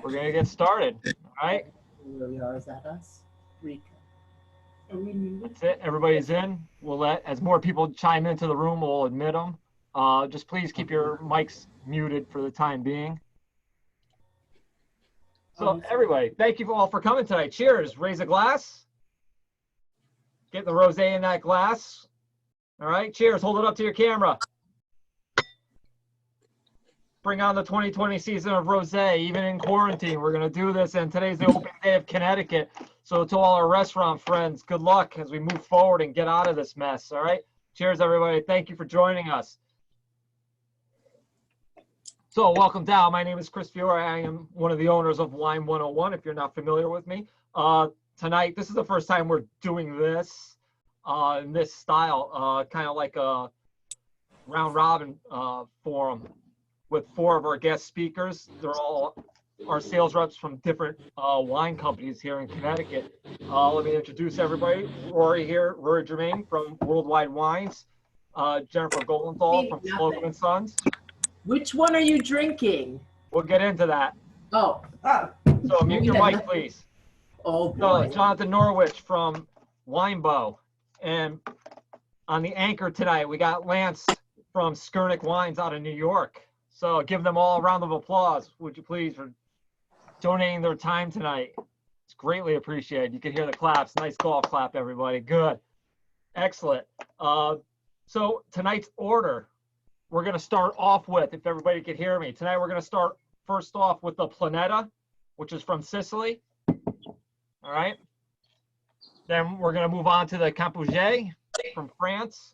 We're going to get started. All right. Is that us? Rico. That's it. Everybody's in. We'll let, as more people chime into the room, we'll admit them. Just please keep your mics muted for the time being. So everybody, thank you all for coming tonight. Cheers. Raise a glass. Get the rosé in that glass. All right. Cheers. Hold it up to your camera. Bring on the 2020 season of rosé. Even in quarantine, we're going to do this. And today's the open day of Connecticut. So to all our restaurant friends, good luck as we move forward and get out of this mess. All right. Cheers, everybody. Thank you for joining us. So welcome down. My name is Chris Fiore. I am one of the owners of Wine 101, if you're not familiar with me. Tonight, this is the first time we're doing this in this style, kind of like a round robin forum with 4 of our guest speakers. They're all our sales reps from different wine companies here in Connecticut. Let me introduce everybody. Rory here, Rory Germain from Worldwide Wines, Jennifer Golenthal from Slogan & Sons. Which one are you drinking? We'll get into that. Oh. So mute your mic, please. Oh, boy. So, Jonathan Norwich from Winebow. And on the anchor tonight, we got Lance from Skurnick Wines out of New York. So give them all a round of applause, would you please, for donating their time tonight. It's greatly appreciated. You can hear the claps. Nice golf clap, everybody. Good. Excellent. So tonight's order, we're going to start off with, if everybody can hear me, tonight we're going to start first off with the Planeta, which is from Sicily. All right. Then we're going to move on to the Campouget from France.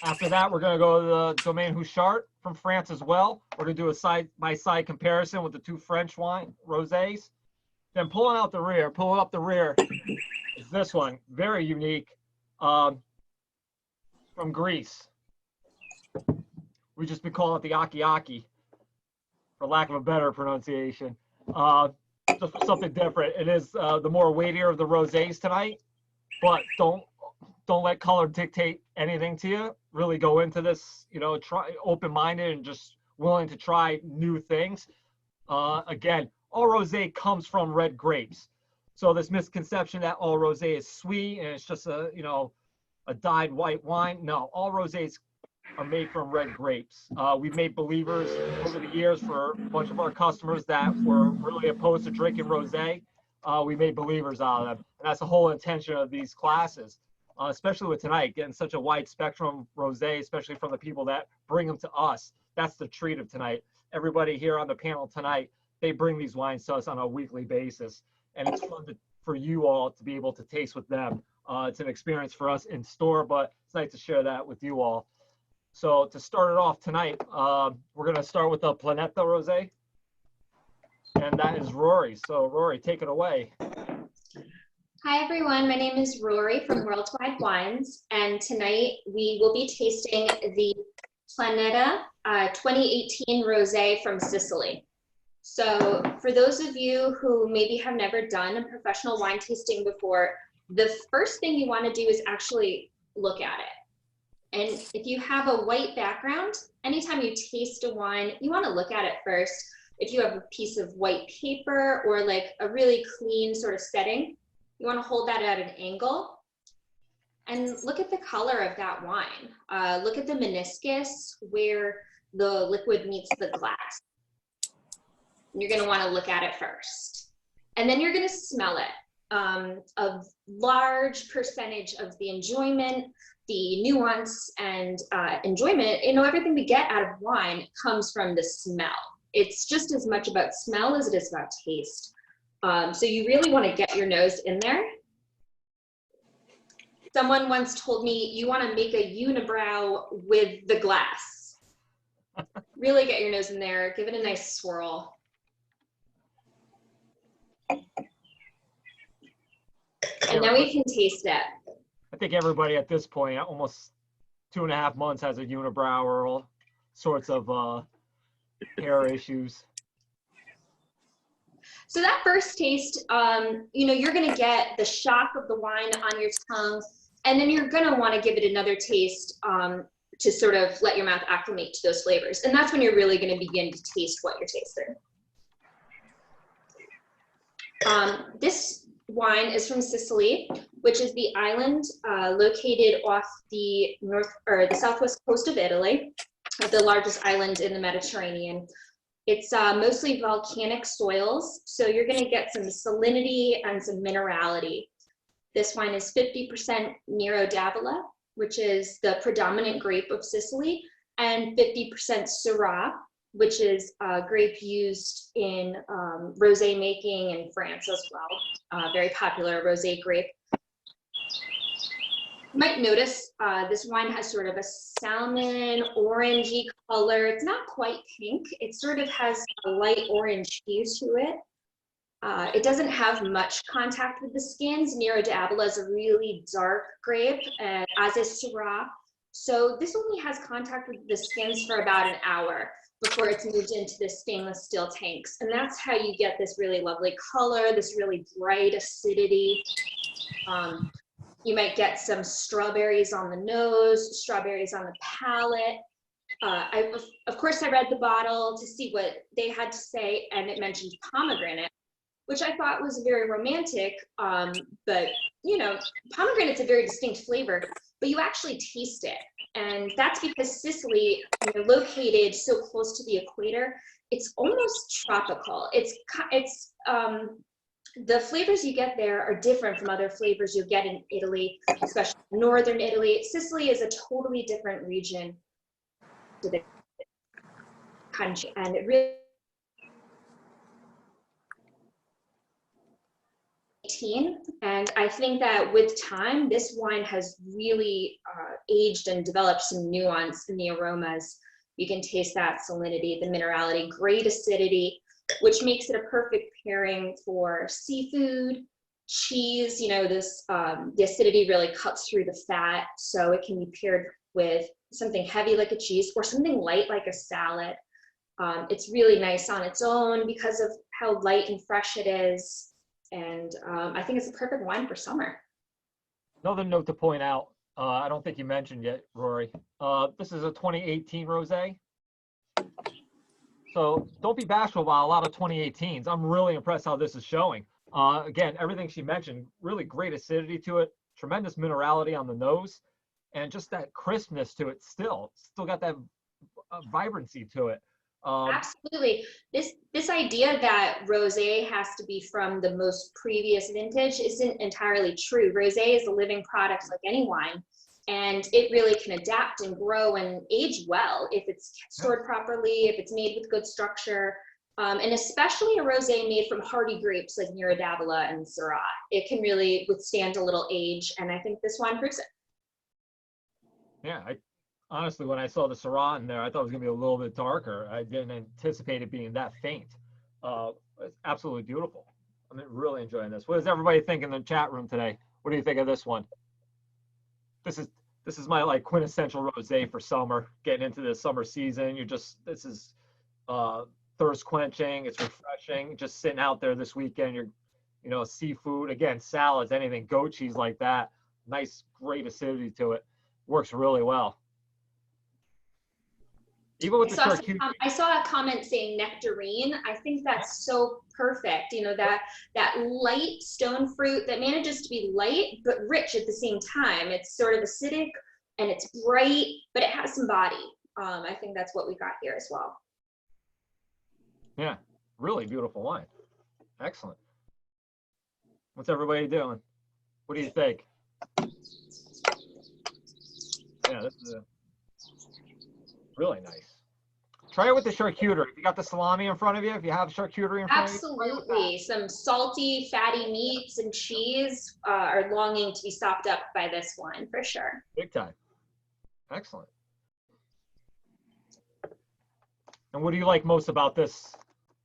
After that, we're going to go to the Domaine Houchard from France as well. We're going to do a side-by-side comparison with the 2 French wine rosés. Then pulling up the rear is this one, very unique, from Greece. We just been calling it the Aki Aki, for lack of a better pronunciation. Just something different. It is the more weightier of the rosés tonight, but don't let color dictate anything to you. Really go into this, you know, try open-minded and just willing to try new things. Again, all rosé comes from red grapes. So this misconception that all rosé is sweet and it's just a, you know, a dyed white wine. No, all rosés are made from red grapes. We've made believers over the years for a bunch of our customers that were really opposed to drinking rosé. We made believers out of them. And that's the whole intention of these classes. Especially with tonight, getting such a wide spectrum rosé, especially from the people that bring them to us. That's the treat of tonight. Everybody here on the panel tonight, they bring these wines to us on a weekly basis. And it's fun for you all to be able to taste with them. It's an experience for us in store, but it's nice to share that with you all. So to start it off tonight, we're going to start with the Planeta Rosé. And that is Rory. So Rory, take it away. Hi everyone, my name is Rory from Worldwide Wines, and tonight we will be tasting the Planeta 2018 Rosé from Sicily. So for those of you who maybe have never done a professional wine tasting before, the first thing you want to do is actually look at it. And if you have a white background, anytime you taste a wine, you want to look at it first. If you have a piece of white paper or like a really clean sort of setting, you want to hold that at an angle and look at the color of that wine. Look at the meniscus where the liquid meets the glass. You're going to want to look at it first. And then you're going to smell it. A large percentage of the enjoyment, the nuance and enjoyment, you know, everything we get out of wine comes from the smell. It's just as much about smell as it is about taste. So you really want to get your nose in there. Someone once told me, you want to make a unibrow with the glass. Really get your nose in there, give it a nice swirl. And then we can taste it. I think everybody at this point, almost 2.5 months, has a unibrow or all sorts of hair issues. So that first taste, you know, you're gonna get the shock of the wine on your tongue, and then you're gonna wanna give it another taste to sort of let your mouth acclimate to those flavors. And that's when you're really going to begin to taste what you're tasting. This wine is from Sicily, which is the island located off the southwest coast of Italy, the largest island in the Mediterranean. It's mostly volcanic soils, so you're going to get some salinity and some minerality. This wine is 50% Nero d'Avola, which is the predominant grape of Sicily, and 50% Syrah, which is a grape used in rosé making in France as well. Very popular rosé grape. You might notice this wine has sort of a salmon orangey color. It's not quite pink. It sort of has a light orange hue to it. It doesn't have much contact with the skins. Nero d'Avola is a really dark grape, as is Syrah. So this only has contact with the skins for about an hour before it's moved into the stainless steel tanks. And that's how you get this really lovely color, this really bright acidity. You might get some strawberries on the nose, strawberries on the palate. Of course, I read the bottle to see what they had to say, and it mentioned pomegranate, which I thought was very romantic. But you know, pomegranate's a very distinct flavor, but you actually taste it. And that's because Sicily, located so close to the equator, it's almost tropical. The flavors you get there are different from other flavors you'll get in Italy, especially northern Italy. Sicily is a totally different region to the country, and it really and I think that with time, this wine has really aged and developed some nuance in the aromas. You can taste that salinity, the minerality, great acidity, which makes it a perfect pairing for seafood, cheese. The acidity really cuts through the fat, so it can be paired with something heavy like a cheese or something light like a salad. It's really nice on its own because of how light and fresh it is. And I think it's a perfect wine for summer. Another note to point out, I don't think you mentioned yet, Rory. This is a 2018 rosé. So don't be bashful about a lot of 2018s. I'm really impressed how this is showing. Again, everything she mentioned, really great acidity to it, tremendous minerality on the nose, and just that crispness to it still got that vibrancy to it. Absolutely. This idea that rosé has to be from the most previous vintage isn't entirely true. Rosé is a living product like any wine, and it really can adapt and grow and age well if it's stored properly, if it's made with good structure, and especially a rosé made from hardy grapes like Nero d'Avola and Syrah. It can really withstand a little age, and I think this wine proves it. Yeah, honestly, when I saw the Syrah in there, I thought it was going to be a little bit darker. I didn't anticipate it being that faint. It's absolutely beautiful. I'm really enjoying this. What does everybody think in the chat room today? What do you think of this one? This is my quintessential rosé for summer. Getting into the summer season, this is thirst quenching. It's refreshing. Just sitting out there this weekend. You're, seafood again, salads, anything, goat cheese like that. Nice, great acidity to it. Works really well. Even with the charcuterie. I saw a comment saying nectarine. I think that's so perfect. That light stone fruit that manages to be light but rich at the same time. It's sort of acidic and it's bright, but it has some body. I think that's what we got here as well. Yeah, really beautiful wine. Excellent. What's everybody doing? What do you think? Yeah, this is really nice. Try it with the charcuterie. If you got the salami in front of you, if you have charcuterie in front of you. Absolutely. Some salty, fatty meats and cheese are longing to be sopped up by this wine for sure. Big time. Excellent. And what do you like most about this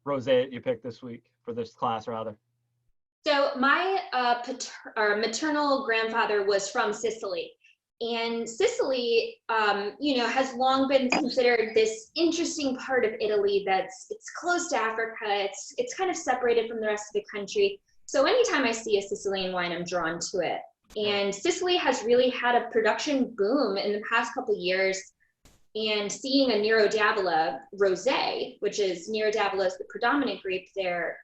rosé that you picked this week, for this class rather? So my maternal grandfather was from Sicily. And Sicily, has long been considered this interesting part of Italy it's close to Africa. It's kind of separated from the rest of the country. So anytime I see a Sicilian wine, I'm drawn to it. And Sicily has really had a production boom in the past couple of years. and seeing a Nero d'Avola rosé, which is Nero d'Avola is the predominant grape there.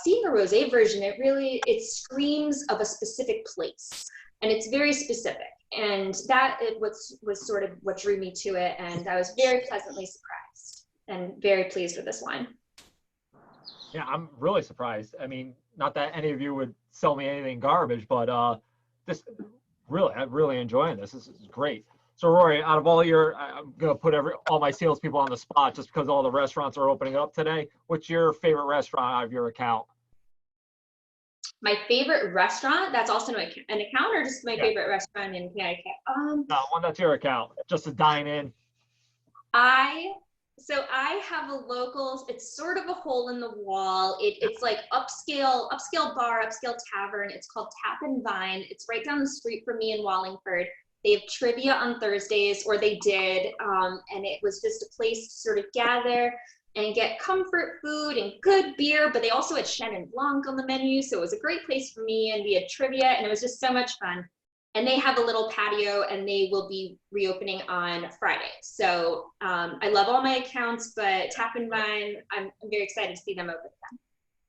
Seeing a rosé version, it screams of a specific place, and it's very specific. And that was sort of what drew me to it, and I was very pleasantly surprised and very pleased with this wine. Yeah, I'm really surprised. I mean, not that any of you would sell me anything garbage, but I'm really enjoying this. This is great. So Rory, out of I'm gonna put all my salespeople on the spot just because all the restaurants are opening up today. What's your favorite restaurant out of your account? My favorite restaurant, that's also an account, or just my favorite restaurant in Connecticut? No, one that's your account, just to dine in. So I have a local, it's sort of a hole in the wall. It's like upscale bar, upscale tavern. It's called Tap and Vine. It's right down the street from me in Wallingford. They have trivia on Thursdays, or they did, and it was just a place to sort of gather and get comfort food and good beer, but they also had Chenin Blanc on the menu, so it was a great place for me, and we had trivia, and it was just so much fun. And they have a little patio, and they will be reopening on Friday. So I love all my accounts, but Tap and Vine, I'm very excited to see them open again.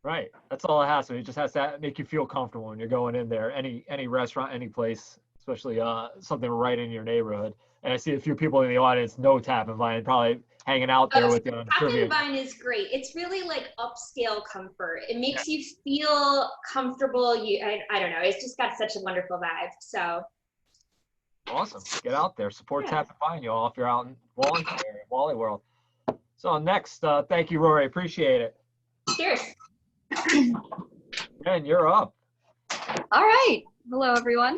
Right, that's all it has to be. It just has to make you feel comfortable when you're going in there. Any restaurant, any place, especially something right in your neighborhood. And I see a few people in the audience know Tap and Vine, probably hanging out there with you on the Tap trivia. and Vine is great. It's really like upscale comfort. It makes you feel comfortable. I don't know. It's just got such a wonderful vibe. So awesome. Get out there. Support Tap and Vine, y'all, if you're out in Wallingford area, Wally World. So next, thank you, Rory. Appreciate it. Cheers. Jen, you're up. All right. Hello, everyone.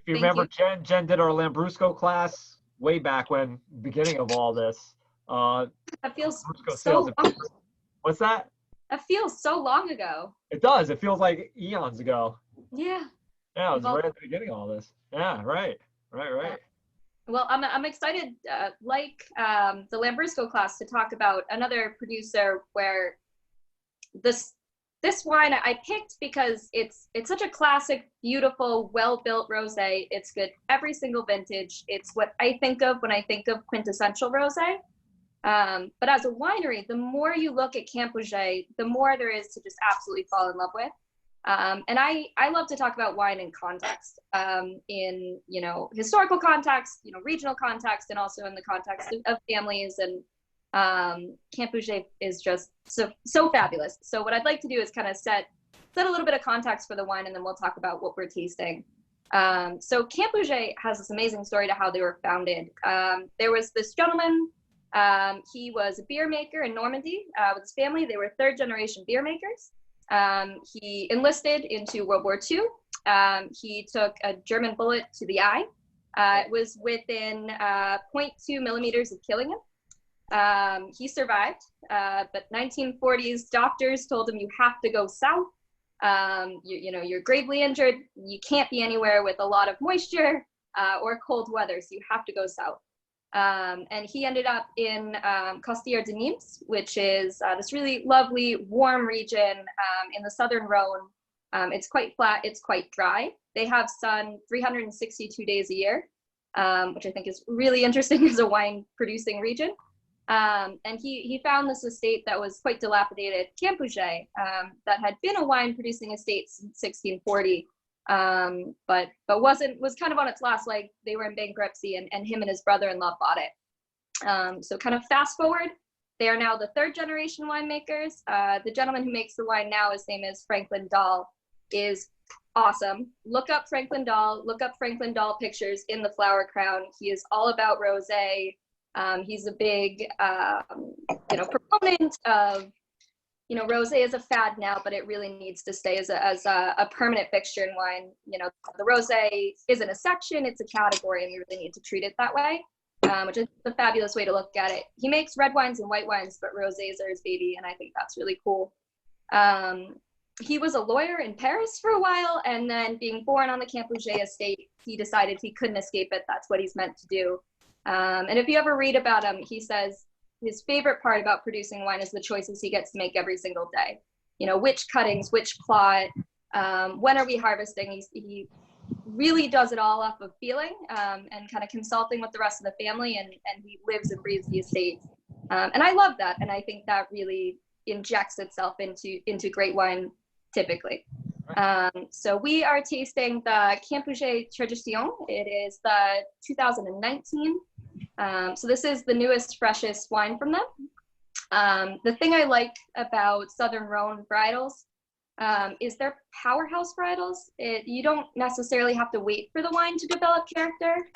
If you remember, Jen did our Lambrusco class way back when, beginning of all this. That feels Lambrusco so sales. long. What's that? That feels so long ago. It does. It feels like eons ago. Yeah. Yeah, it was right at the beginning of all this. Yeah, right. Well, I'm excited, like the Lambrusco class, to talk about another producer where this wine I picked because it's such a classic, beautiful, well-built rosé. It's good every single vintage. It's what I think of when I think of quintessential rosé. But as a winery, the more you look at Camp Auger, the more there is to just absolutely fall in love with. And I love to talk about wine in context, in historical context, regional context, and also in the context of families. And Camp Auger is just so fabulous. So what I'd like to do is kind of set a little bit of context for the wine, and then we'll talk about what we're tasting. So Camp Auger has this amazing story to how they were founded. There was this gentleman. He was a beer maker in Normandy with his family. They were third generation beer makers. He enlisted into World War II. He took a German bullet to the eye. It was within 0.2 millimeters of killing him. He survived, but 1940s doctors told him, you have to go south. You're gravely injured. You can't be anywhere with a lot of moisture or cold weather, so you have to go south. And he ended up in Costières de Nîmes, which is this really lovely, warm region in the southern Rhone. It's quite flat, it's quite dry. They have sun 362 days a year, which I think is really interesting as a wine producing region. And he found this estate that was quite dilapidated, Camp Auger, that had been a wine producing estate since 1640. But was kind of on its last leg. They were in bankruptcy, and him and his brother-in-law bought it. So kind of fast forward, they are now the third generation winemakers. The gentleman who makes the wine now, his name is Franklin Dahl, is awesome. Look up Franklin Dahl pictures in the flower crown. He is all about rosé. He's a big proponent of rosé is a fad now, but it really needs to stay as a permanent fixture in wine. The rosé isn't a section, it's a category, and we really need to treat it that way, which is a fabulous way to look at it. He makes red wines and white wines, but rosés are his baby, and I think that's really cool. He was a lawyer in Paris for a while, and then being born on the Camp Auger estate, he decided he couldn't escape it. That's what he's meant to do. And if you ever read about him, he says his favorite part about producing wine is the choices he gets to make every single day. Which cuttings, which plot, when are we harvesting? He really does it all off of feeling and kind of consulting with the rest of the family, and he lives and breathes the estate. And I love that, and I think that really injects itself into great wine typically. So we are tasting the Campouget Tradition. It is the 2019. So this is the newest, freshest wine from them. The thing I like about Southern Rhone varietals is they're powerhouse varietals. You don't necessarily have to wait for the wine to develop character.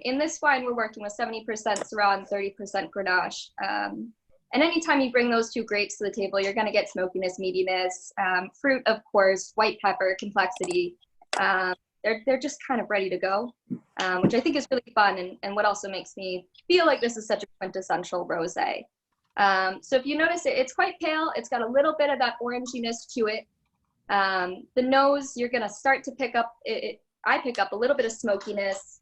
In this wine, we're working with 70% Syrah and 30% Grenache. And anytime you bring those two grapes to the table, you're going to get smokiness, meatiness, fruit, of course, white pepper, complexity. They're just kind of ready to go, which I think is really fun, and what also makes me feel like this is such a quintessential rosé. So if you notice it, it's quite pale. It's got a little bit of that oranginess to it. The nose, you're going to start to pick up, I pick up a little bit of smokiness,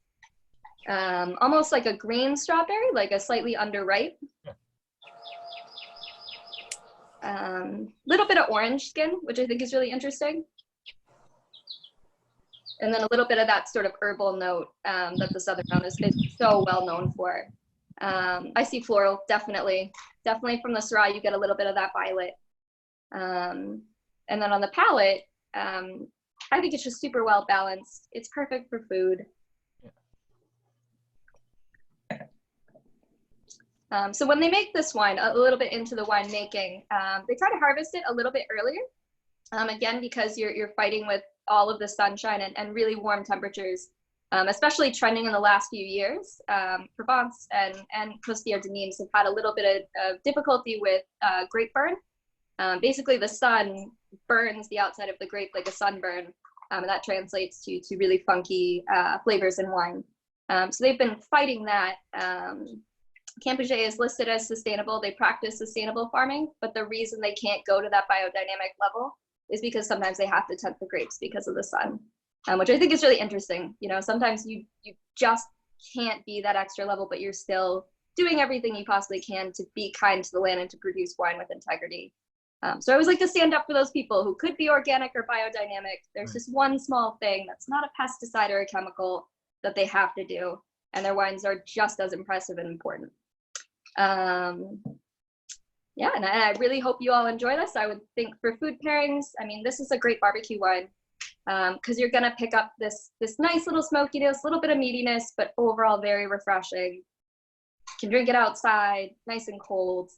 almost like a green strawberry, like a slightly underripe. Little bit of orange skin, which I think is really interesting. And then a little bit of that sort of herbal note that the Southern Rhone is so well known for. I see floral, definitely from the Syrah, you get a little bit of that violet. And then on the palate, I think it's just super well balanced. It's perfect for food. So when they make this wine, a little bit into the wine making, they try to harvest it a little bit earlier. Again, because you're fighting with all of the sunshine and really warm temperatures, especially trending in the last few years. Provence and Costières-de-Nîmes have had a little bit of difficulty with grape burn. Basically, the sun burns the outside of the grape like a sunburn, and that translates to really funky flavors in wine. So they've been fighting that. Campouget is listed as sustainable. They practice sustainable farming, but the reason they can't go to that biodynamic level is because sometimes they have to tent the grapes because of the sun, which I think is really interesting. You know, sometimes you just can't be that extra level, but you're still doing everything you possibly can to be kind to the land and to produce wine with integrity. So I always like to stand up for those people who could be organic or biodynamic. There's just one small thing that's not a pesticide or a chemical that they have to do, and their wines are just as impressive and important. Yeah, and I really hope you all enjoy this. I would think for food pairings, I mean, this is a great barbecue wine because you're gonna pick up this nice little smokiness, a little bit of meatiness, but overall very refreshing. You can drink it outside, nice and cold.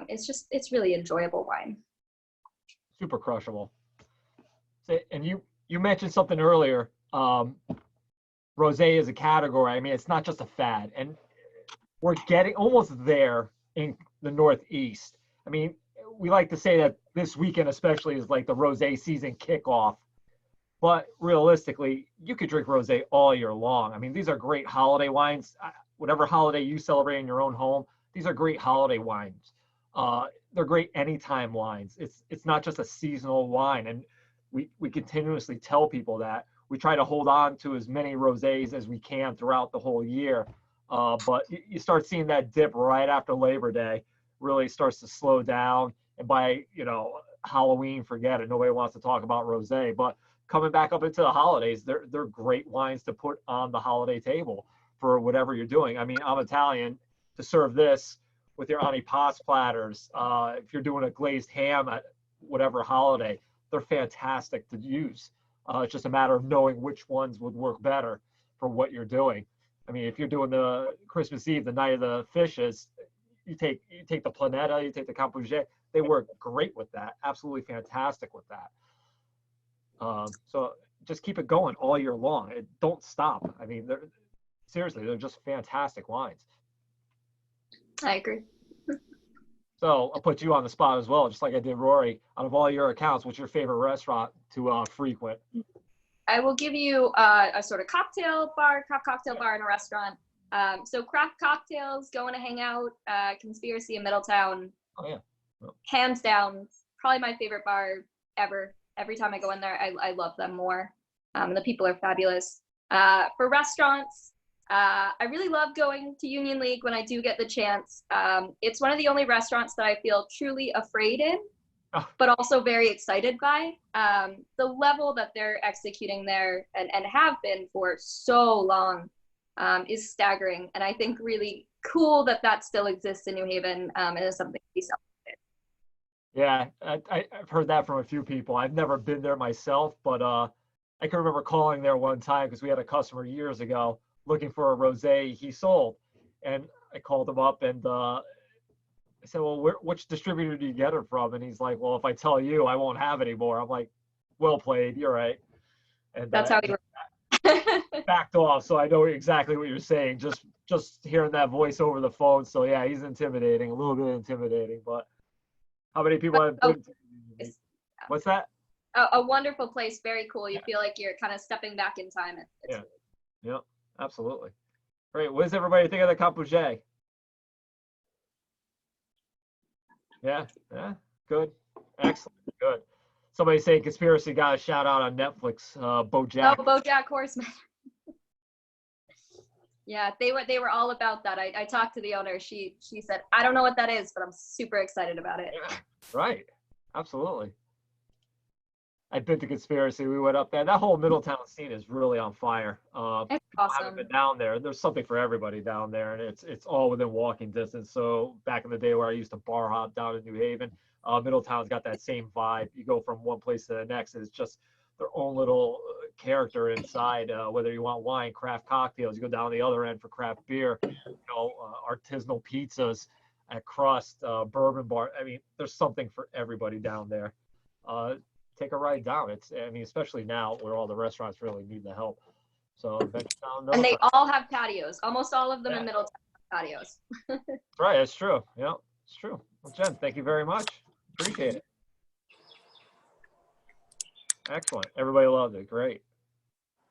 It's really enjoyable wine. Super crushable. And you mentioned something earlier. Rosé is a category. I mean, it's not just a fad, and we're getting almost there in the Northeast. I mean, we like to say that this weekend especially is like the rosé season kickoff, but realistically, you could drink rosé all year long. I mean, these are great holiday wines. Whatever holiday you celebrate in your own home, these are great holiday wines. They're great anytime wines. It's not just a seasonal wine, and we continuously tell people that. We try to hold on to as many rosés as we can throughout the whole year. But you start seeing that dip right after Labor Day, really starts to slow down. And by, Halloween, forget it. Nobody wants to talk about rosé. But coming back up into the holidays, they're great wines to put on the holiday table for whatever you're doing. I mean, I'm Italian. To serve this with your antipasto platters, if you're doing a glazed ham at whatever holiday, they're fantastic to use. It's just a matter of knowing which ones would work better for what you're doing. I mean, if you're doing the Christmas Eve, the night of the fishes, you take the Planeta, you take the Campouget, they work great with that. Absolutely fantastic with that. So just keep it going all year long. Don't stop. I mean, they're just fantastic wines. I agree. So I'll put you on the spot as well, just like I did Rory. Out of all your accounts, what's your favorite restaurant to frequent? I will give you a sort of craft cocktail bar in a restaurant. So craft cocktails, going to hang out, Conspiracy in Middletown. Oh yeah. Hands down, probably my favorite bar ever. Every time I go in there, I love them more. The people are fabulous. For restaurants, I really love going to Union League when I do get the chance. It's one of the only restaurants that I feel truly afraid in. but also very excited by. The level that they're executing there and have been for so long is staggering. And I think really cool that that still exists in New Haven and is something to be celebrated. Yeah, I've heard that from a few people. I've never been there myself, but I can remember calling there one time because we had a customer years ago looking for a rosé he sold. And I called him up and I said, well, which distributor do you get it from? And he's like, well, if I tell you, I won't have any more. I'm like, well played, you're right. And That's how he backed off, so I know exactly what you're saying. Just hearing that voice over the phone. So yeah, he's intimidating, a little bit intimidating. But how many people have been? What's that? A wonderful place, very cool. You feel like you're kind of stepping back in time. Yeah, absolutely. Great. What does everybody think of the Capouget? Yeah, good, excellent, good. Somebody saying conspiracy got a shout out on Netflix. BoJack. Oh, BoJack Horseman. Yeah, they were all about that. I talked to the owner. She said, I don't know what that is, but I'm super excited about it. Yeah, right. Absolutely. I've been to Conspiracy. We went up there. That whole Middletown scene is really on fire. It's I awesome. haven't been down there. There's something for everybody down there, and it's all within walking distance. So back in the day where I used to bar hop down in New Haven, Middletown's got that same vibe. You go from one place to the next, and it's just their own little character inside. Whether you want wine, craft cocktails, you go down the other end for craft beer, artisanal pizzas at Crust, bourbon bar. I mean, there's something for everybody down there. Take a ride down. Especially now where all the restaurants really need the help. So and they all have patios. Almost all of them in Middletown have patios. Right, it's true. Yeah, it's true. Well, Jen, thank you very much. Appreciate it. Excellent. Everybody loved it. Great.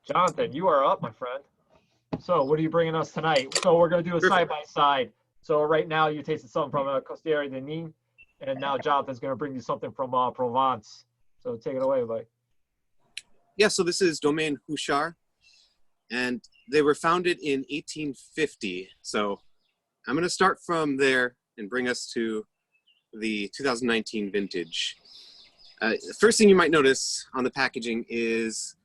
Jonathan, you are up, my friend. So what are you bringing us tonight? So we're going to do a side-by-side. So right now you tasted something from Costiere de Nîmes, and now Jonathan's going to bring you something from Provence. So take it away, buddy. Yeah, so this is Domaine Huchard, and they were founded in 1850. So I'm going to start from there and bring us to the 2019 vintage. The first thing you might notice on the packaging is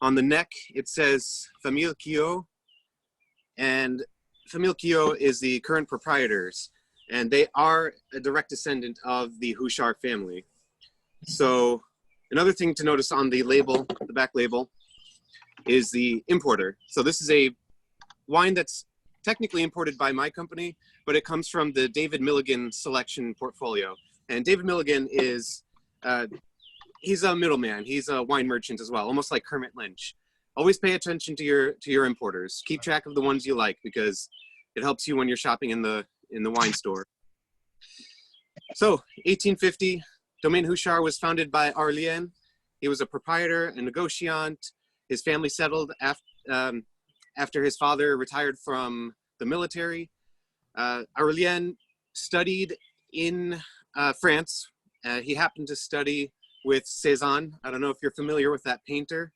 on the neck, it says Famille Quillot, and Famille Quillot is the current proprietors, and they are a direct descendant of the Huchard family. So another thing to notice on the label, the back label, is the importer. So this is a wine that's technically imported by my company, but it comes from the David Milligan selection portfolio. And David Milligan is, he's a middleman. He's a wine merchant as well, almost like Kermit Lynch. Always pay attention to your importers. Keep track of the ones you like because it helps you when you're shopping in the wine store. So 1850, Domaine Huchard was founded by Aurélien. He was a proprietor, a negotiant. His family settled after his father retired from the military. Aurélien studied in France. He happened to study with Cézanne. I don't know if you're familiar with that painter.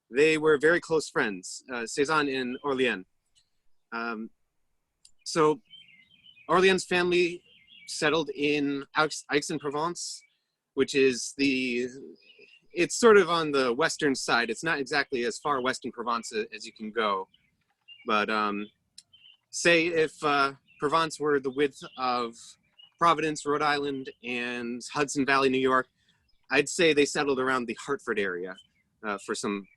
They were very close friends, Cézanne and Aurélien. So Aurelien's family settled in Aix-en-Provence, which is it's sort of on the western side. It's not exactly as far west in Provence as you can go. But say if Provence were the width of Providence, Rhode Island, and Hudson Valley, New York, I'd say they settled around the Hartford area for some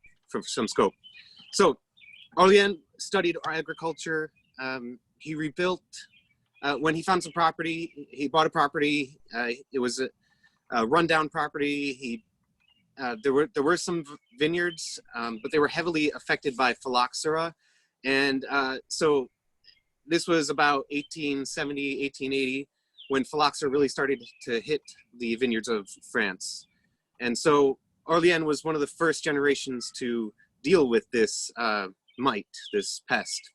scope. So Aurélien studied agriculture. He rebuilt, when he found some property, he bought a property. It was a rundown property. There were some vineyards, but they were heavily affected by phylloxera. And so this was about 1870, 1880, when phylloxera really started to hit the vineyards of France. And so Aurélien was one of the first generations to deal with this mite, this pest.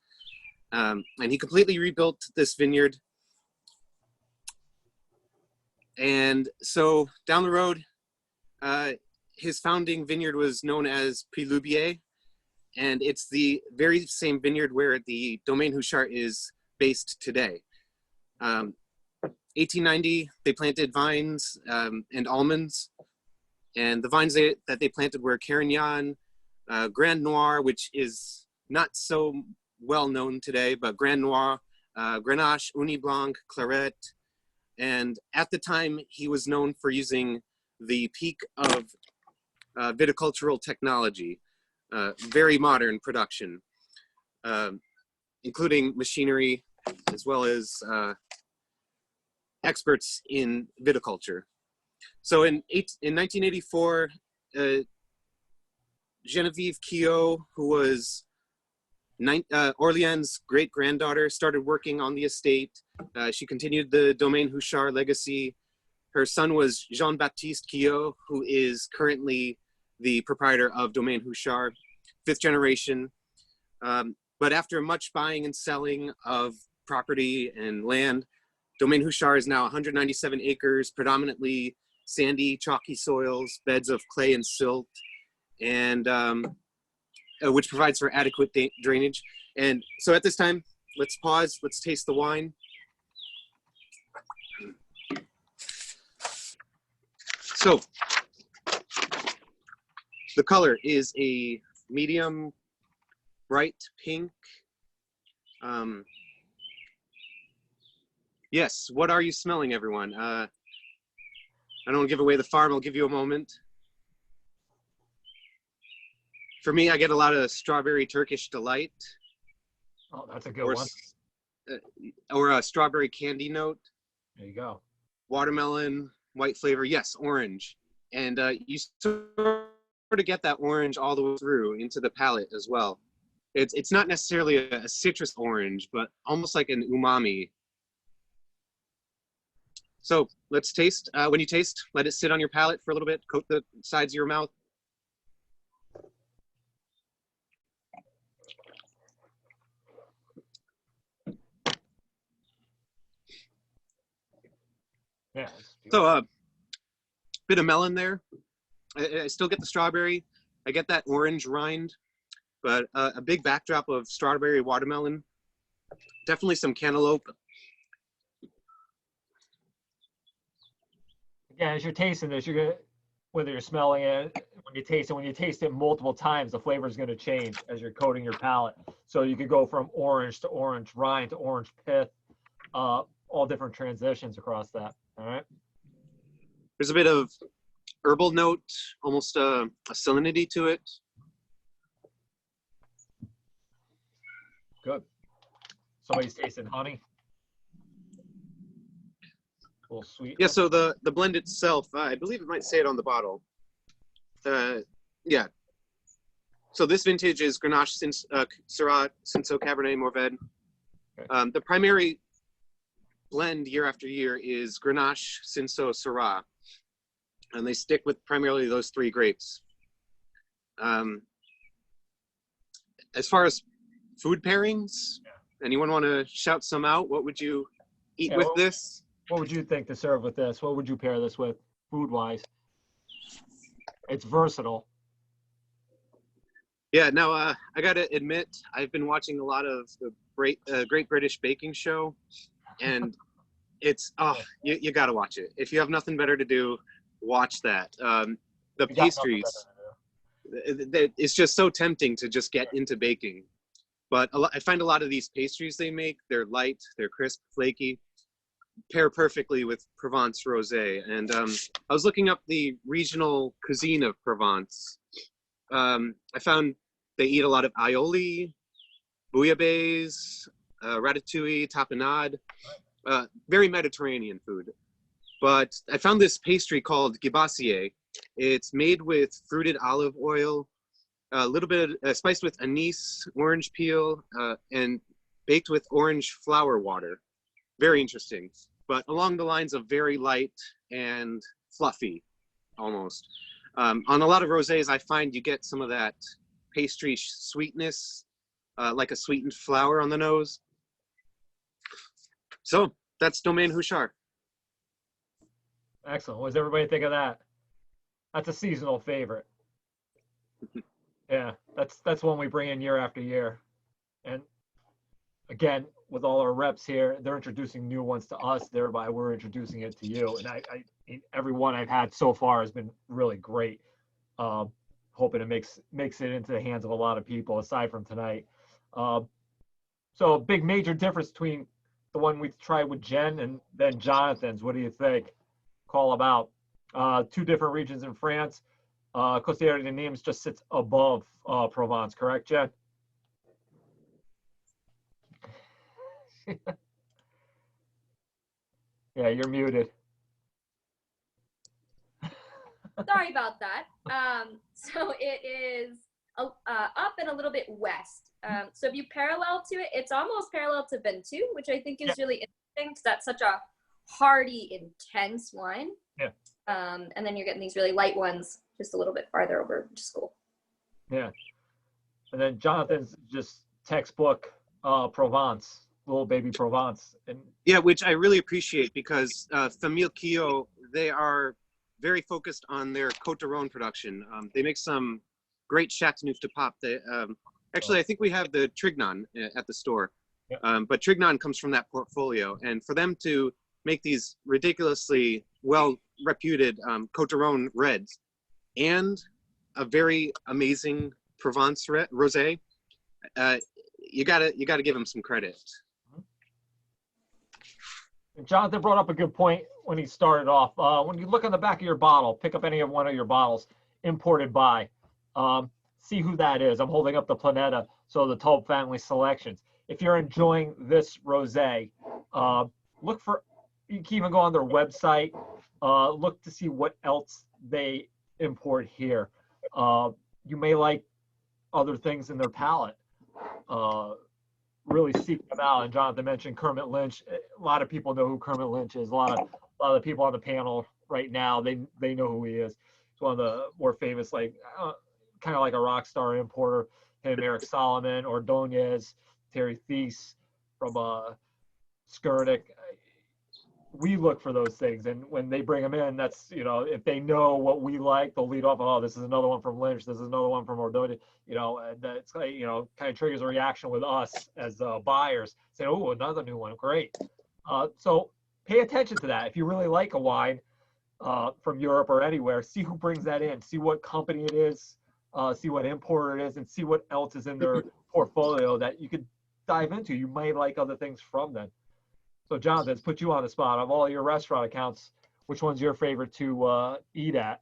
And he completely rebuilt this vineyard. And so down the road, his founding vineyard was known as Prélubier, and it's the very same vineyard where the Domaine Huchard is based today. 1890, they planted vines and almonds. And the vines that they planted were Carignan, Grand Noir, which is not so well known today, but Grand Noir, Grenache, Uni Blanc, Claret. And at the time, he was known for using the peak of viticultural technology, very modern production, including machinery, as well as experts in viticulture. So in 1984, Genevieve Quillot, who was Orleans' great-granddaughter, started working on the estate. She continued the Domaine Huchard legacy. Her son was Jean-Baptiste Quillot, who is currently the proprietor of Domaine Huchard, 5th generation. But after much buying and selling of property and land, Domaine Huchard is now 197 acres, predominantly sandy, chalky soils, beds of clay and silt, and which provides for adequate drainage. And so at this time, let's pause, let's taste the wine. So the color is a medium bright pink. Yes, what are you smelling, everyone? I don't want to give away the farm, I'll give you a moment. For me, I get a lot of strawberry Turkish delight. Oh, that's a good one. Or a strawberry candy note. There you go. Watermelon, white flavor, yes, orange. And you sort of get that orange all the way through into the palate as well. It's not necessarily a citrus orange, but almost like an umami. So let's taste. When you taste, let it sit on your palate for a little bit, coat the sides of your mouth. Yeah. So bit of melon there. I still get the strawberry. I get that orange rind, but a big backdrop of strawberry watermelon. Definitely some cantaloupe. Yeah, as you're tasting this, you're gonna, whether you're smelling it, when you taste it multiple times, the flavor is gonna change as you're coating your palate. So you could go from orange to orange rind to orange pith, all different transitions across that. All right. There's a bit of herbal note, almost a salinity to it. Good. Somebody's tasting honey. A little sweet. Yeah, so the blend itself, I believe it might say it on the bottle. Yeah. So this vintage is Grenache, Syrah, Cinsault, Cabernet, Mourvèdre. Okay. The primary blend year after year is Grenache, Cinsault, Syrah. And they stick with primarily those three grapes. As far as food pairings, anyone want to shout some out? What would you eat with this? What would you think to serve with this? What would you pair this with, food-wise? It's versatile. Yeah, now I gotta admit, I've been watching a lot of the Great British Baking Show, and it's you gotta watch it. If you have nothing better to do, watch that. The pastries, it's just so tempting to just get into baking. But I find a lot of these pastries they make, they're light, they're crisp, flaky, pair perfectly with Provence rosé. And I was looking up the regional cuisine of Provence. I found they eat a lot of aioli, bouillabaisse, ratatouille, tapenade, very Mediterranean food. But I found this pastry called gibassier. It's made with fruited olive oil, a little bit spiced with anise, orange peel, and baked with orange flower water. Very interesting, but along the lines of very light and fluffy, almost. On a lot of rosés, I find you get some of that pastry sweetness, like a sweetened flower on the nose. So that's Domaine Huchard. Excellent. What does everybody think of that? That's a seasonal favorite. Yeah, that's one we bring in year after year. And again, with all our reps here, they're introducing new ones to us, thereby we're introducing it to you. And every one I've had so far has been really great. Hoping it makes it into the hands of a lot of people aside from tonight. So a big major difference between the one we tried with Jen and then Jonathan's. What do you think? Call about. Two different regions in France. Costiera de Nimes just sits above Provence, correct, Jen? Yeah, you're muted. Sorry about that. So it is up and a little bit west. So if you parallel to it, it's almost parallel to Ventoux, which I think is really interesting because that's such a hearty, intense wine. Yeah. And then you're getting these really light ones just a little bit farther over, which is cool. Yeah. And then Jonathan's just textbook Provence, little baby Provence. And yeah, which I really appreciate because Famille Quillot, they are very focused on their Côte d'Aron production. They make some great Chateauneuf de Pape. They, actually, I think we have the Trignon at the store, but Trignon comes from that portfolio. And for them to make these ridiculously well-reputed Côte d'Aron reds and a very amazing Provence rosé, you gotta give them some credit. Jonathan brought up a good point when he started off. When you look on the back of your bottle, pick up any of one of your bottles, imported by, see who that is. I'm holding up the Planeta, so the Taube family selections. If you're enjoying this rosé, look for, you can even go on their website, look to see what else they import here. You may like other things in their palette. Really seek them out. And Jonathan mentioned Kermit Lynch. A lot of people know who Kermit Lynch is. A lot of the people on the panel right now, they know who he is. He's one of the more famous, like kind of like a rock star importer. Him, Eric Solomon, Ordonez, Terry Thies from Skurnik. We look for those things, and when they bring them in, that's, you know, if they know what we like, they'll lead off. Oh, this is another one from Lynch. This is another one from Ordonez. You know, and it's like, you know, kind of triggers a reaction with us as buyers. Say, oh, another new one, great. So pay attention to that. If you really like a wine from Europe or anywhere, see who brings that in. See what company it is. See what importer it is, and see what else is in their portfolio that you could dive into. You might like other things from them. So Jonathan, let's put you on the spot. Of all your restaurant accounts, which one's your favorite to eat at?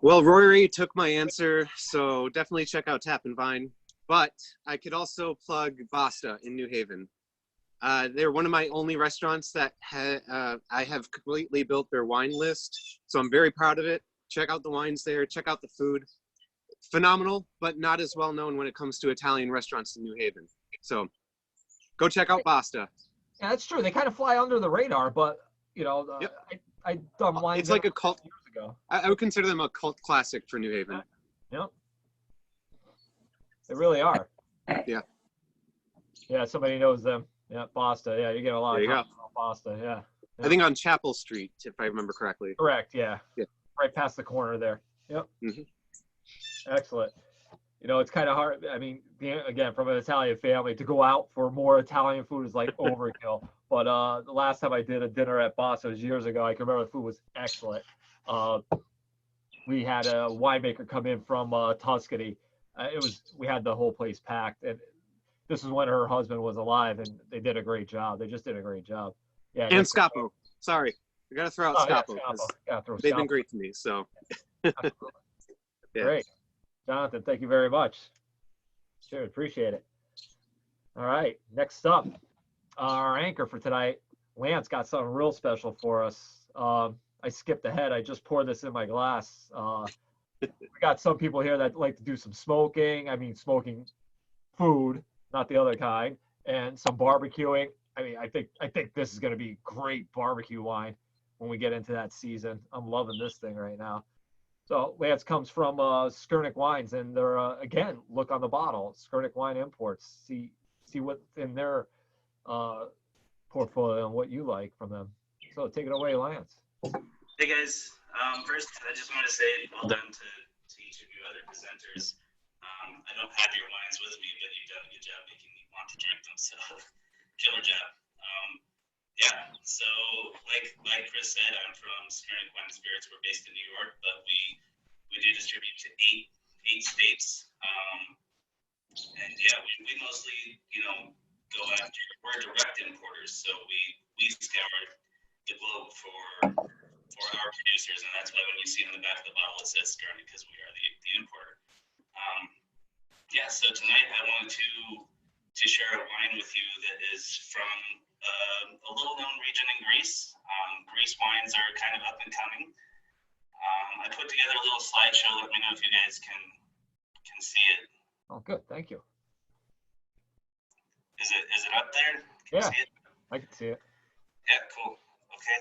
Well, Rory took my answer, so definitely check out Tap and Vine. But I could also plug Basta in New Haven. They're one of my only restaurants that I have completely built their wine list, so I'm very proud of it. Check out the wines there. Check out the food. Phenomenal, but not as well known when it comes to Italian restaurants in New Haven. So go check out Basta. Yeah, that's true. They kind of fly under the radar, but you know, I done wine. It's like a cult. Years ago. I would consider them a cult classic for New Haven. Yep. They really are. Yeah. Yeah, somebody knows them. Yeah, Basta. Yeah, you get a lot of comments about Basta. Yeah. I think on Chapel Street, if I remember correctly. Correct. Yeah. Yeah. Right past the corner there. Yep. Mm-hmm. Excellent. You know, it's kind of hard. I mean, again, from an Italian family, to go out for more Italian food is like overkill. But the last time I did a dinner at Basta was years ago. I can remember the food was excellent. We had a winemaker come in from Tuscany. We had the whole place packed, and this is when her husband was alive, and they did a great job. They just did a great job. Yeah. And Scapo. Sorry, I gotta throw out Scapo. Yeah, they've been great to me. So. Yeah. Great. Jonathan, thank you very much. Sure, appreciate it. All right, next up, our anchor for tonight, Lance got something real special for us. I skipped ahead. I just poured this in my glass. We got some people here that like to do some smoking. I mean, smoking food, not the other kind, and some barbecuing. I mean, I think this is going to be great barbecue wine when we get into that season. I'm loving this thing right now. So Lance comes from Skurnik Wines, and they're again, look on the bottle, Skurnik Wine Imports. See what's in their portfolio and what you like from them. So take it away, Lance. Hey guys, first I just want to say well done to each of you other presenters. I don't have your wines with me, but you've done a good job making me want to drink them. So killer job. Yeah. So like Chris said, I'm from Smearnick Wine Spirits. We're based in New York, but we do distribute to eight states. And yeah, we mostly, go after, we're direct importers, so we scour the globe for our producers, and that's why when you see on the back of the bottle it says Smearnick, because we are the importer. Yeah, so tonight I wanted to share a wine with you that is from a little known region in Greece. Greece wines are kind of up and coming. I put together a little slideshow. Let me know if you guys can see it. Oh, good. Thank you. Is it up there? Can Yeah, you see it? I can see it. Yeah, cool. Okay.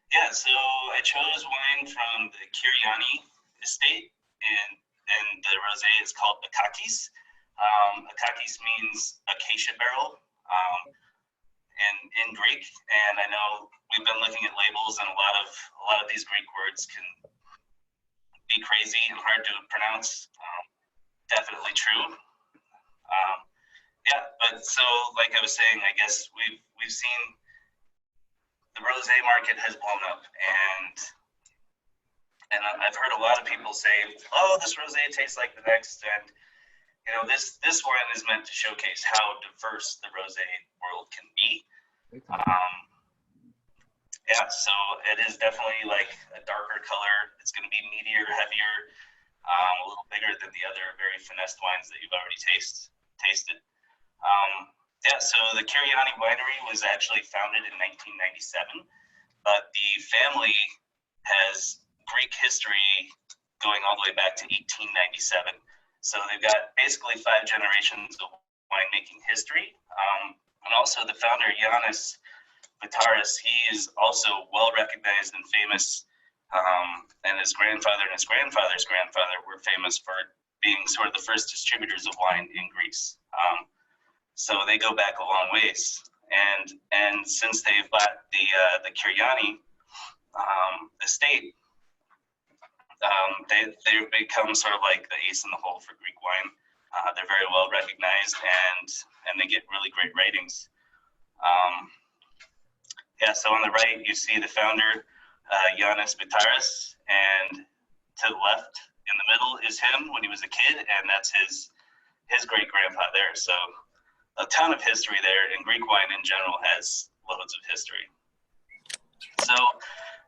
Yeah, so I chose wine from the Kiriani estate, and the rosé is called Akakis. Akakis means acacia barrel in Greek, and I know we've been looking at labels, and a lot of these Greek words can be crazy and hard to pronounce. Definitely true. Yeah, but so like I was saying, I guess we've seen the rosé market has blown up, and I've heard a lot of people say, "Oh, this rosé tastes like the next," and this wine is meant to showcase how diverse the rosé world can be. Yeah, so it is definitely like a darker color. It's going to be meatier, heavier, a little bigger than the other very finessed wines that you've already tasted. Yeah, so the Kiriani Winery was actually founded in 1997, but the family has Greek history going all the way back to 1897. So they've got basically 5 generations of winemaking history. And also the founder, Yannis Vitaras, he is also well recognized and famous, and his grandfather and his grandfather's grandfather were famous for being sort of the first distributors of wine in Greece. So they go back a long ways, and since they've bought the Kiriani estate, they've become sort of like the ace in the hole for Greek wine. They're very well recognized, and they get really great ratings. Yeah, so on the right you see the founder, Yannis Vitaras, and to the left in the middle is him when he was a kid, and that's his great grandpa there. So a ton of history there, and Greek wine in general has loads of history. So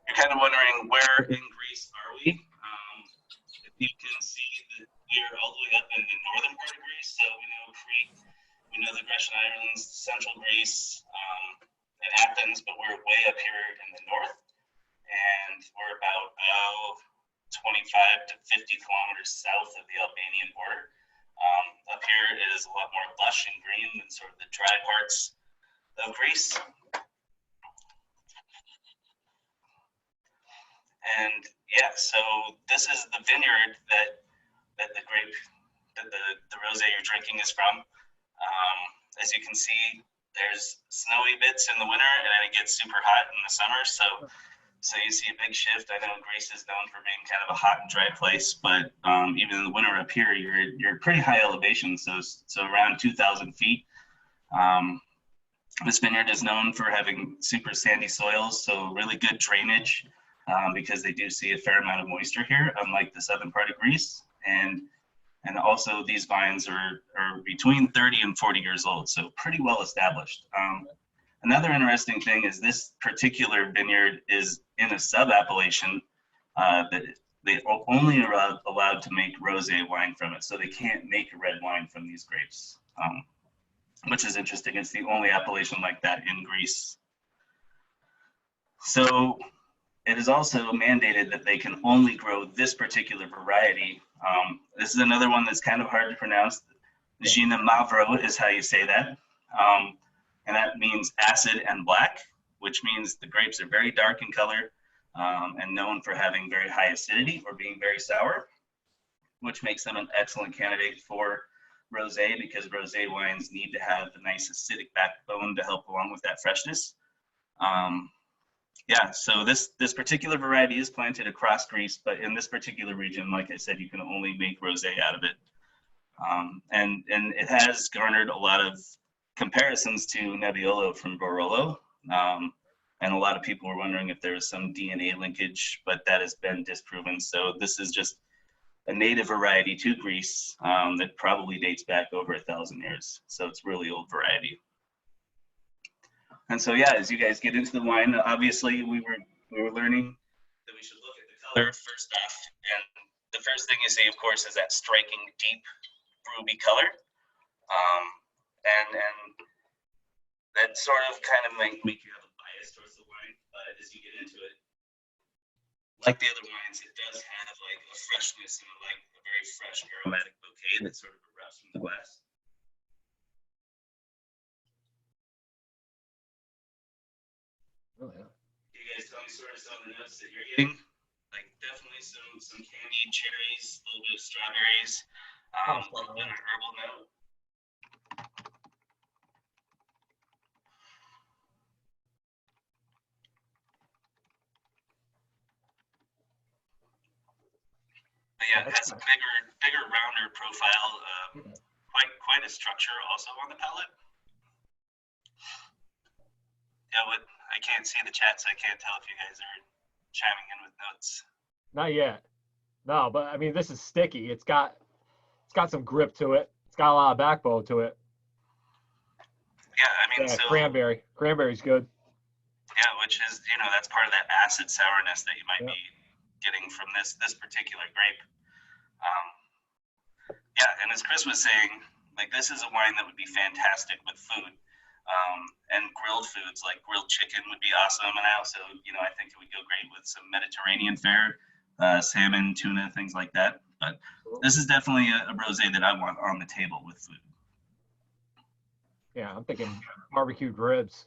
you're kind of wondering, where in Greece are we? If you can see that we're all the way up in the northern part of Greece, so we know Crete, we know the Grecian Islands, central Greece, and Athens, but we're way up here in the north, and we're about 25 to 50 kilometers south of the Albanian border. Up here it is a lot more lush and green than sort of the dry parts of Greece. And yeah, so this is the vineyard that the rosé you're drinking is from. As you can see, there's snowy bits in the winter, and then it gets super hot in the summer. So you see a big shift. I know Greece is known for being kind of a hot and dry place, but even in the winter up here, you're pretty high elevation, so around 2,000 feet. This vineyard is known for having super sandy soils, so really good drainage, because they do see a fair amount of moisture here, unlike the southern part of Greece. And also these vines are between 30 and 40 years old, so pretty well established. Another interesting thing is this particular vineyard is in a sub-appellation that they only are allowed to make rosé wine from it, so they can't make a red wine from these grapes, which is interesting. It's the only appellation like that in Greece. So it is also mandated that they can only grow this particular variety. This is another one that's kind of hard to pronounce. Gina Mavro is how you say that. And that means acid and black, which means the grapes are very dark in color, and known for having very high acidity or being very sour, which makes them an excellent candidate for rosé, because rosé wines need to have a nice acidic backbone to help along with that freshness. Yeah, so this particular variety is planted across Greece, but in this particular region, like I said, you can only make rosé out of it. And it has garnered a lot of comparisons to Nebbiolo from Barolo. And a lot of people were wondering if there was some DNA linkage, but that has been disproven. So this is just a native variety to Greece that probably dates back over 1,000 years. So it's really old variety. And so, yeah, as you guys get into the wine, obviously we were learning that we should look at the color first off. And the first thing you see, of course, is that striking deep ruby color. And that sort of kind of make you have a bias towards the wine. But as you get into it, like the other wines, it does have like a freshness and like a very fresh aromatic bouquet that sort of erupts from the glass. Oh, yeah. You guys tell me sort of some of the notes that you're getting? Like definitely some candied cherries, a little bit of strawberries, a little bit of herbal note. But yeah, it has a bigger, rounder profile. Quite a structure also on the palate. Yeah, I can't see the chat, so I can't tell if you guys are chiming in with notes. Not yet. No, but I mean, this is sticky. It's got some grip to it. It's got a lot of backbone to it. Yeah, I mean, Yeah, so cranberry. Cranberry's good. yeah, which is that's part of that acid sourness that you might be getting from this particular grape. Yeah, and as Chris was saying, like this is a wine that would be fantastic with food. And grilled foods like grilled chicken would be awesome. And I also, I think it would go great with some Mediterranean fare, salmon, tuna, things like that. But this is definitely a rosé that I want on the table with food. Yeah, I'm thinking barbecued ribs,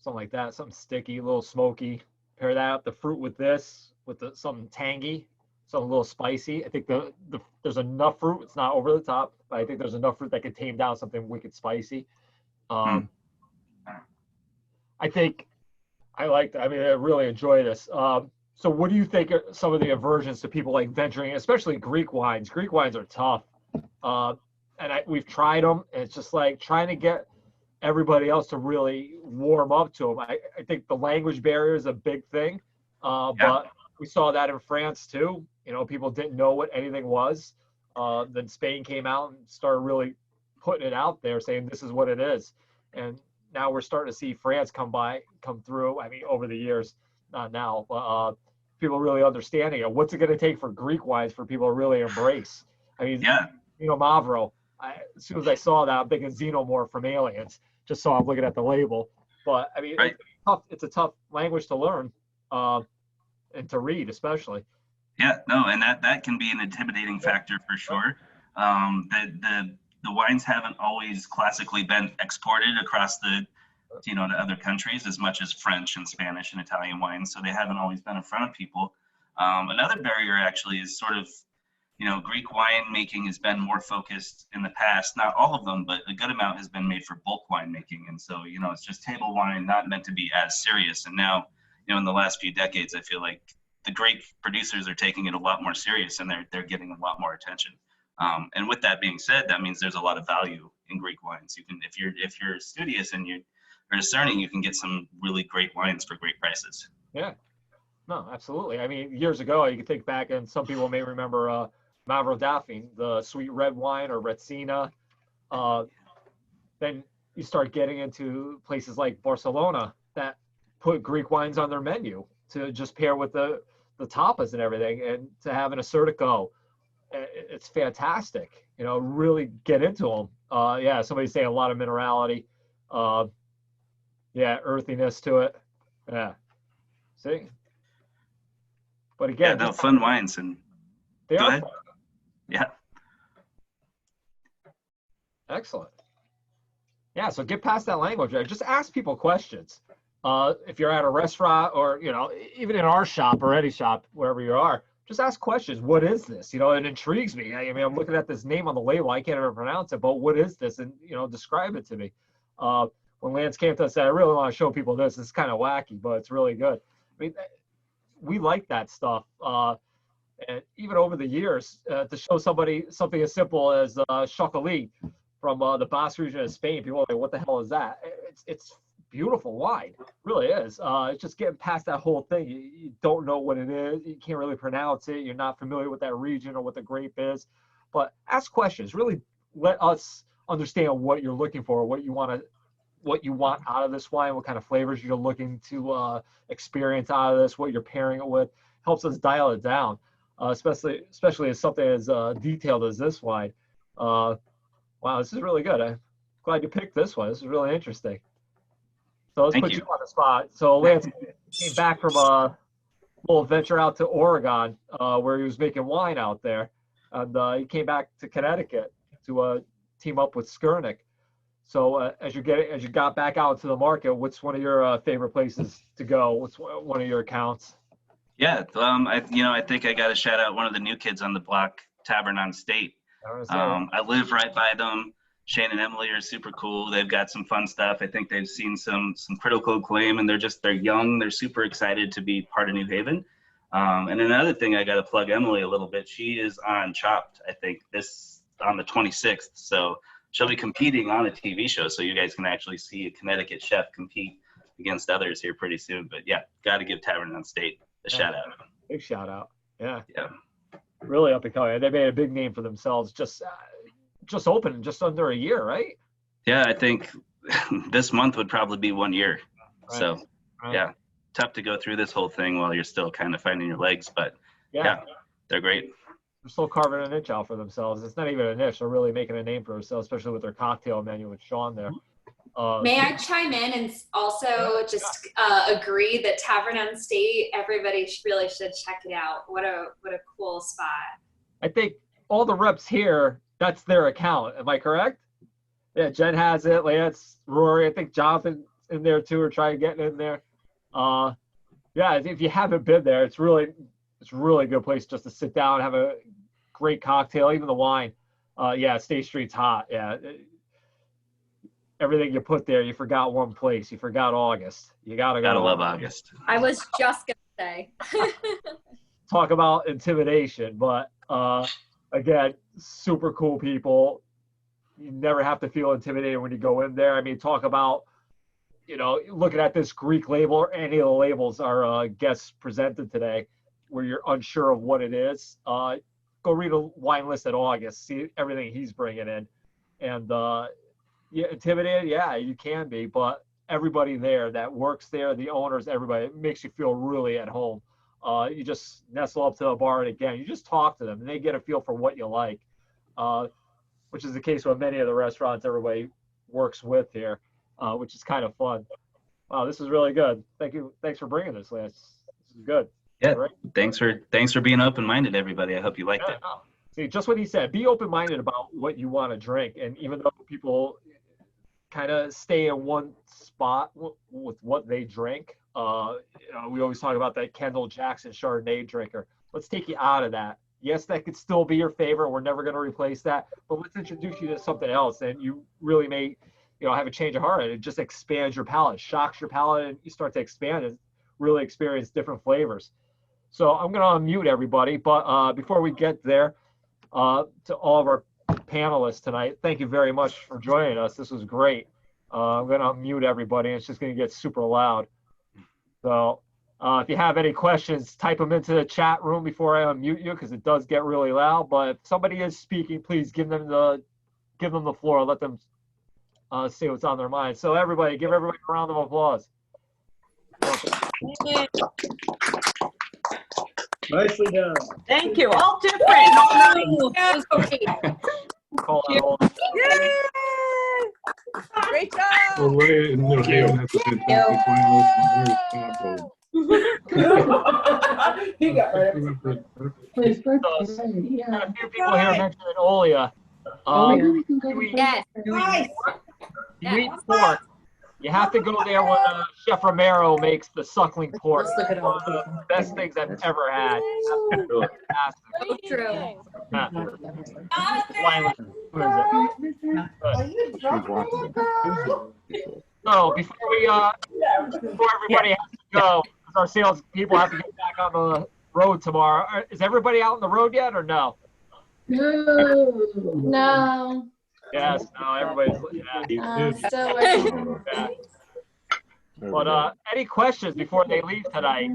something like that, something sticky, a little smoky. Pair that up, the fruit with this, with something tangy, something a little spicy. I think there's enough fruit. It's not over the top, but I think there's enough fruit that could tame down something wicked spicy. I think I really enjoy this. So what do you think are some of the aversions to people like venturing, especially Greek wines? Greek wines are tough. And we've tried them, and it's just like trying to get everybody else to really warm up to them. I think the language barrier is a big thing, but we saw that in France too. People didn't know what anything was. Then Spain came out and started really putting it out there, saying this is what it is. And now we're starting to see France come through. I mean, over the years, not now, but people really understanding it. What's it going to take for Greek wines for people to really embrace? I mean, Mavro. As soon as I saw that, I'm thinking Xenomorph from Aliens. Just so I'm looking at the label. But I mean, it's a tough language to learn and to read, especially. Yeah, no, and that can be an intimidating factor for sure. The wines haven't always classically been exported across to other countries as much as French and Spanish and Italian wines, so they haven't always been in front of people. Another barrier actually is sort of, Greek wine making has been more focused in the past. Not all of them, but a good amount has been made for bulk wine making, and so it's just table wine, not meant to be as serious. And now, in the last few decades, I feel like the Greek producers are taking it a lot more serious, and they're getting a lot more attention. And with that being said, that means there's a lot of value in Greek wines. You can, if you're studious and you're discerning, you can get some really great wines for great prices. Yeah, no, absolutely. I mean, years ago, you can think back, and some people may remember Mavro Dauphine, the sweet red wine, or Retsina. Then you start getting into places like Barcelona that put Greek wines on their menu to just pair with the tapas and everything, and to have an Assertico. It's fantastic, really get into them. Somebody's saying a lot of minerality, earthiness to it. Yeah, see, but again, fun wines, and they go are ahead. fun. Yeah, Excellent. Yeah, so get past that language. Just ask people questions. If you're at a restaurant, or even in our shop or any shop, wherever you are, just ask questions. What is this? It intrigues me. I mean, I'm looking at this name on the label. I can't even pronounce it, but what is this? And, describe it to me. When Lance came to us and said, I really want to show people this. It's kind of wacky, but it's really good. I mean, we like that stuff. And even over the years, to show somebody something as simple as chocolat from the Basta region of Spain, people are like, what the hell is that? It's beautiful wine, it really is. It's just getting past that whole thing. You don't know what it is. You can't really pronounce it. You're not familiar with that region or what the grape is. But ask questions. Really let us understand what you're looking for, what you want out of this wine, what kind of flavors you're looking to experience out of this, what you're pairing it with. Helps us dial it down, especially as something as detailed as this wine. Wow, this is really good. I'm glad you picked this one. This is really interesting. So let's put you on the spot. So Lance came back from a little adventure out to Oregon, where he was making wine out there, and he came back to Connecticut to team up with Skurnik. So as you got back out to the market, what's one of your favorite places to go? What's one of your accounts? Yeah, I think I got to shout out one of the new kids on the block, Tavern on State. I live right by them. Shane and Emily are super cool. They've got some fun stuff. I think they've seen some critical acclaim, and they're young. They're super excited to be part of New Haven. And another thing, I got to plug Emily a little bit. She is on Chopped, I think, on the 26th. So she'll be competing on a TV show. So you guys can actually see a Connecticut chef compete against others here pretty soon. But yeah, got to give Tavern on State a shout out. Big shout out. Yeah. Yeah. Really up and coming. They made a big name for themselves. Just open just under a year, right? Yeah, I think this month would probably be 1 year. Right. So yeah, tough to go through this whole thing while you're still kind of finding your legs, but yeah, they're great. They're still carving a niche out for themselves. It's not even a niche. They're really making a name for themselves, especially with their cocktail menu with Sean there. May I chime in and also just agree that Tavern on State, everybody really should check it out. What a cool spot. I think all the reps here, that's their account. Am I correct? Yeah, Jen has it. Lance, Rory, I think Jonathan's in there too, or trying to get in there. Yeah, if you haven't been there, it's really a good place just to sit down, have a great cocktail, even the wine. Yeah, State Street's hot. Yeah. Everything you put there, you forgot one place. You forgot August. You gotta love August. I was just gonna say. Talk about intimidation, but again, super cool people. You never have to feel intimidated when you go in there. I mean, talk about, looking at this Greek label or any of the labels our guests presented today, where you're unsure of what it is. Go read a wine list at August, see everything he's bringing in, and yeah, intimidated, yeah, you can be, but everybody there that works there, the owners, everybody, it makes you feel really at home. You just nestle up to the bar, and again, you just talk to them, and they get a feel for what you like, which is the case with many of the restaurants everybody works with here, which is kind of fun. Wow, this is really good. Thank you. Thanks for bringing this, Lance. This is good. Yeah, right? Thanks for being open-minded, everybody. I hope you liked it. No. See, just what he said, be open-minded about what you want to drink, and even though people kind of stay in one spot with what they drink. We always talk about that Kendall Jackson Chardonnay drinker. Let's take you out of that. Yes, that could still be your favorite. We're never going to replace that, but let's introduce you to something else, and you really may, have a change of heart. It just expands your palate, shocks your palate, and you start to expand and really experience different flavors. So I'm going to unmute everybody, but before we get there, to all of our panelists tonight, thank you very much for joining us. This was great. I'm going to unmute everybody, and it's just going to get super loud. So if you have any questions, type them into the chat room before I unmute you, because it does get really loud. But if somebody is speaking, please give them the floor. Let them say what's on their mind. So everybody, give everybody a round of applause. Nicely done. Thank you. All different. Call out all. Yay! Great job. Well, Ray in New Haven has a fantastic wine list. Very thoughtful. He got right. A few people here mentioned Olia. Yes. You eat pork. You have to go there when Chef Romero makes the suckling pork. Let's look at all One of the best things I've ever had. Fantastic. True. Yeah. Wine list. What is it? So before everybody has to go, because our sales people have to get back on road tomorrow. Is everybody out on the road yet or no? No. Yes, no, everybody's, yeah. Still working. Yeah. But any questions before they leave tonight?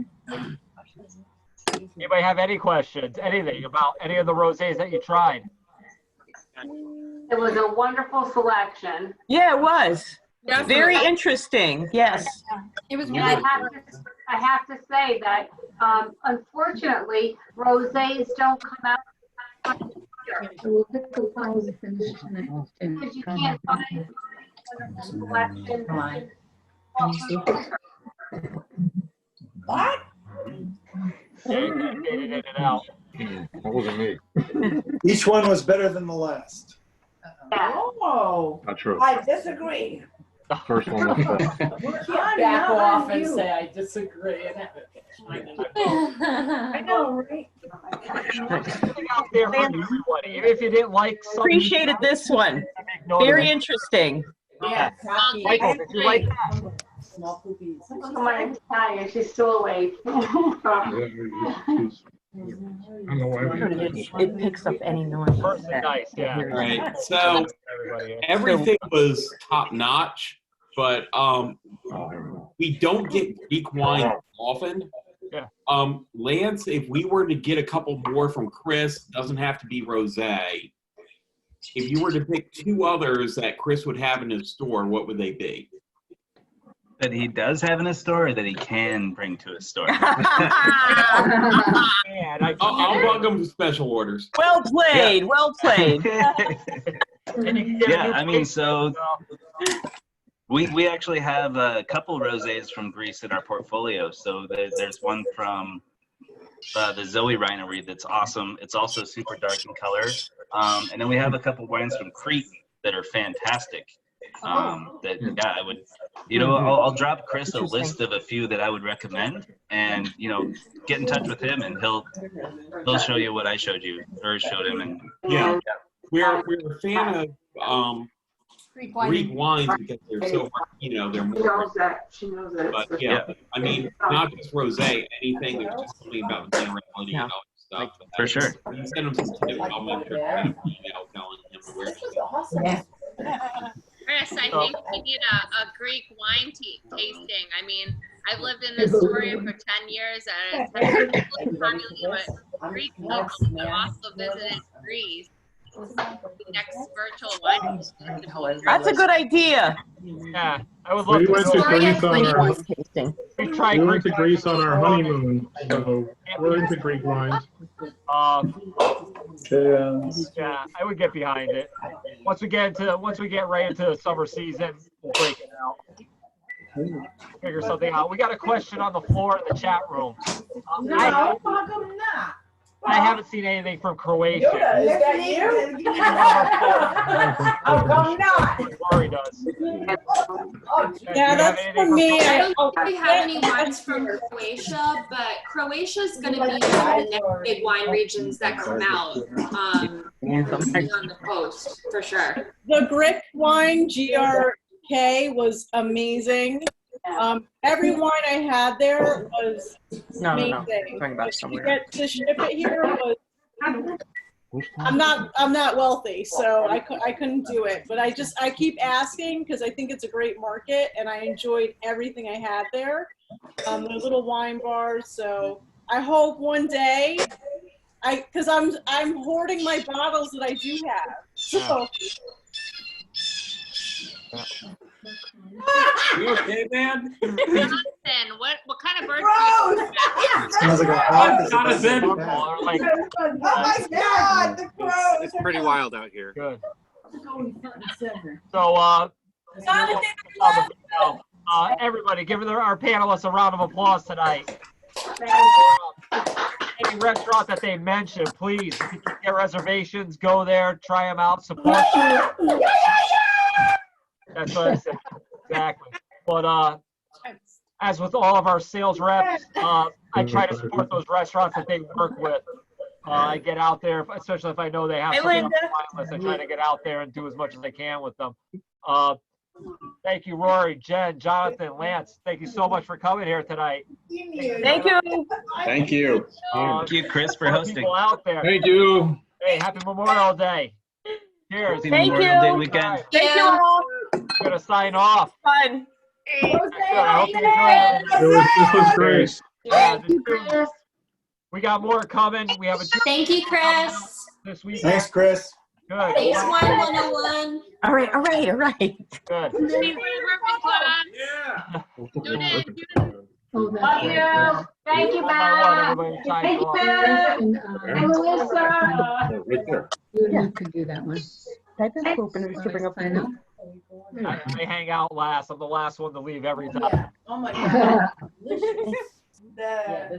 Anybody have any questions? Anything about any of the rosés that you tried? It was a wonderful selection. Yeah, it was. Definitely. Very interesting. Yes. It was And I have to say that unfortunately, rosés don't come out because you can't find selection. What? Faded in and out. That wasn't me. Each one was better than the last. Oh, Not true. I disagree. First one was best. Back off and say I disagree. I know, right? Something out there for everybody. Even if you didn't like something. Appreciated this one. Very interesting. Yeah. Michael, did you like that? Small poopies. My tired, she's still awake. I don't know why. It picks up any noise. Person nice, yeah. All right, so everything was top notch, but we don't get Greek wine often. Yeah. Lance, if we were to get a couple more from Chris, doesn't have to be rosé. If you were to pick two others that Chris would have in his store, what would they be? That he does have in his store, or that he can bring to his store. I'll bug him for special orders. Well played. Yeah. Well played. Yeah, I mean, so we actually have a couple rosés from Greece in our portfolio. So there's one from the Zoe Winery that's awesome. It's also super dark in color. And then we have a couple wines from Crete that are fantastic. That yeah, I would, I'll drop Chris a list of a few that I would recommend, and get in touch with him, and he'll show you what I showed you or showed him. And yeah. We're a fan of Greek wines because they're so hard, they're more. She knows that. But yeah, I mean, not just rosé, anything. There's just something about the minerality and all that stuff. For sure. Send him some tips. I'll make sure to send him an email telling him where to go. Chris, I think we need a Greek wine tasting. I mean, I've lived in this story for 10 years, and it's but Greek people have also visited Greece. Next virtual wine. That's a good idea. Yeah, I would love We went to Greece on our. We went to Greece on our honeymoon, so we're into Greek wines. Yeah, I would get behind it. Once we get right into the summer season, we'll break it out. Figure something out. We got a question on the floor in the chat room. No, fuck them not. I haven't seen anything from Croatia. Is that you? How come not? Rory does. Yeah, that's for me. I don't think we have any wines from Croatia, but Croatia is going to be one of the next big wine regions that come out on the coast, for sure. The Greek wine, GRK, was amazing. Every wine I had there was amazing. To get to ship it here was. I'm not wealthy, so I couldn't do it. But I keep asking because I think it's a great market, and I enjoyed everything I had there. The little wine bars. So I hope one day, because I'm hoarding my bottles that I do have. So. You okay, man? Jonathan, what kind of bird do you have? Smells like a hawk. Jonathan. Oh my God, the crows! It's pretty wild out here. Good. So, everybody, give our panelists a round of applause tonight. Any restaurant that they mentioned, please, if you can get reservations, go there, try them out, support them. That's what I said. Exactly. But as with all of our sales reps, I try to support those restaurants that they work with. I get out there, especially if I know they have something on the wine list. I try to get out there and do as much as I can with them. Thank you, Rory, Jen, Jonathan, Lance. Thank you so much for coming here tonight. Thank you. Thank you. Thank you, Chris, for hosting. People out there. Thank you. Hey, happy Memorial Day. Cheers. Happy Thank Memorial Day you. weekend. Thank you all. I'm gonna sign off. Fun. I hope you enjoyed it. This was great. Yeah, we got more coming. We have a Thank you, Chris. this week. Thanks, Chris. Good. Thanks, 101. All right. Good. Love you. Thank you, Matt. Everybody sign Thank you, off. Matt. And Melissa. Right there. You could do that one. Type in open and to bring up I know. I hang out last. I'm the last one to leave every time. Oh my God. Yeah,